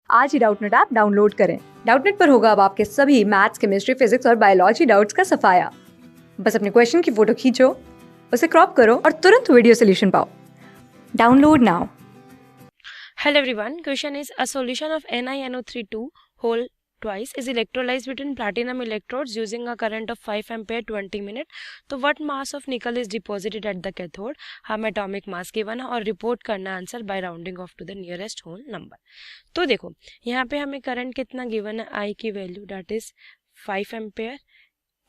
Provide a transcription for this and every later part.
आज ही Doubtnut app download करें। Doubtnut पर होगा अब आपके सभी मैथ्स, केमिस्ट्री, फिजिक्स और बायोलॉजी डाउट्स का सफाया। बस अपने क्वेश्चन की फोटो खींचो, उसे क्रॉप करो और तुरंत वीडियो सोल्यूशन पाओ। Download now. Hello everyone, question is a solution of NiNO32 whole twice is electrolyzed between platinum electrodes using a current of 5 ampere 20 minute. तो what mass of nickel is deposited at the cathode? हमें atomic mass given है और report करना answer by rounding off to the nearest whole number. तो देखो यहाँ पे हमें करंट कितना गिवन है, I की value that is 5 ampere,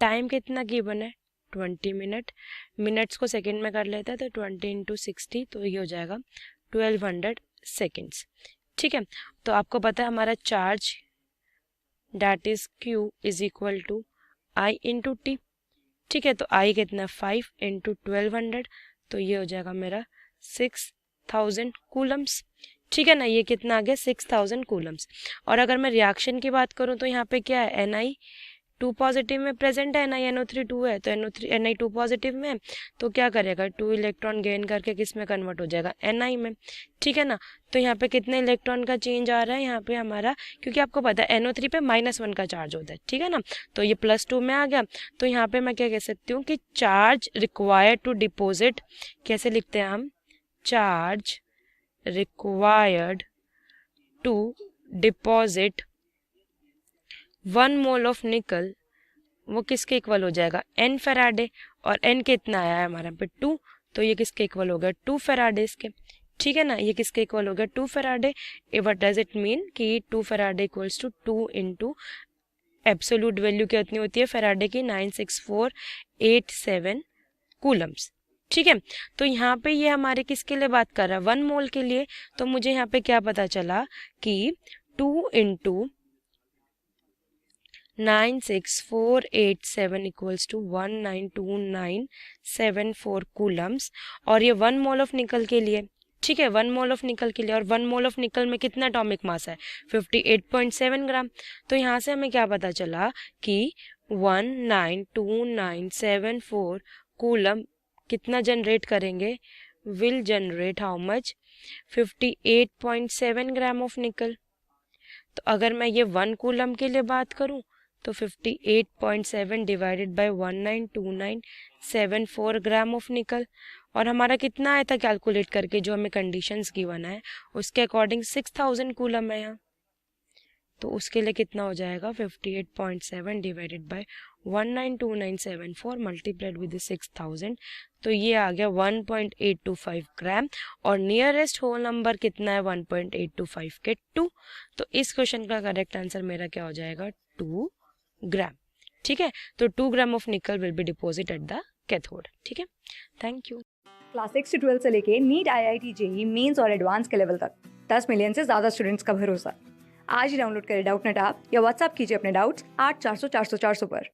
time कितना गिवन है 20 मिनट, मिनट्स को सेकेंड में कर लेते हैं तो 20 इंटू 60 तो ये हो जाएगा 1200 सेकेंड्स। ठीक है, तो आपको पता है हमारा charge that is Q is equal to I into T. ठीक है, तो I कितना 5 इंटू 1200 तो ये हो जाएगा मेरा 6000 कूलम्स। ठीक है ना, ये कितना आ गया 6000 कूलम्स। और अगर मैं रिएक्शन की बात करूं तो यहाँ पे क्या है, Ni2 पॉजिटिव में प्रेजेंट है, NiNO32 है तो Ni2 पॉजिटिव में है, तो क्या करेगा 2 इलेक्ट्रॉन गेन करके किस में कन्वर्ट हो जाएगा Ni में। ठीक है ना, तो यहाँ पे कितने इलेक्ट्रॉन का चेंज आ रहा है यहाँ पे हमारा, क्योंकि आपको पता है NO3 पे -1 का चार्ज होता है। ठीक है ना, तो ये +2 में आ गया, तो यहाँ पे मैं क्या कह सकती हूँ कि चार्ज रिक्वायर्ड टू डिपोजिट, कैसे लिखते हैं हम, charge required to deposit 1 mole of nickel वो किसके इक्वल हो जाएगा N फैराडे, और N कितना आया है हमारे पे 2, तो ये किसके इक्वल हो गया 2 फैराडे के। ठीक है ना, ये किसके इक्वल हो गया 2 faraday. What does it mean कि 2 faraday equals to 2 into absolute value कितनी होती है फैराडे की 96487 कूलम्स। ठीक है, तो यहाँ पे ये हमारे किसके लिए बात कर रहा है 1 मोल के लिए, तो मुझे यहाँ पे क्या पता चला कि 2 इंटू 96487 इक्वल्स टू 192974 कूलम्स, और ये 1 मोल ऑफ निकल के लिए। ठीक है, 1 मोल ऑफ निकल के लिए, और 1 मोल ऑफ निकल में कितना एटॉमिक मास है 58.7 ग्राम। तो यहाँ से हमें क्या पता चला कि 192974 कूलम कितना जनरेट करेंगे, will generate how much 58.7 gram of निकल। तो अगर मैं ये 1 कूलम के लिए बात करूं तो 58.7 डिवाइडेड बाय 192974 ग्राम ऑफ निकल, और हमारा कितना आया था कैलकुलेट करके जो हमें कंडीशंस गिवन है उसके अकॉर्डिंग 6000 कूलम है यहाँ, तो उसके लिए कितना हो जाएगा 58.7 डिवाइडेड बाय 192974 मल्टीप्लाइड विद 6000, तो ये आ गया 1.825 ग्राम, और नियरेस्ट होल नंबर कितना है 1.825 के 2, तो इस क्वेश्चन का करेक्ट आंसर मेरा क्या हो जाएगा 2 ग्राम। ठीक है, तो 2 ग्राम ऑफ निकल will be deposit at the cathode. ठीक है, थैंक यू। क्लास 6 से 12 से लेके नीट, IIT, JEE मेंस और एडवांस के लेवल तक 10 मिलियन से ज्यादा स्टूडेंट्स का भरोसा। आज ही डाउनलोड करें डाउटनेट ऐप या व्हाट्सएप कीजिए अपने डाउट्स 8400 400 400 पर।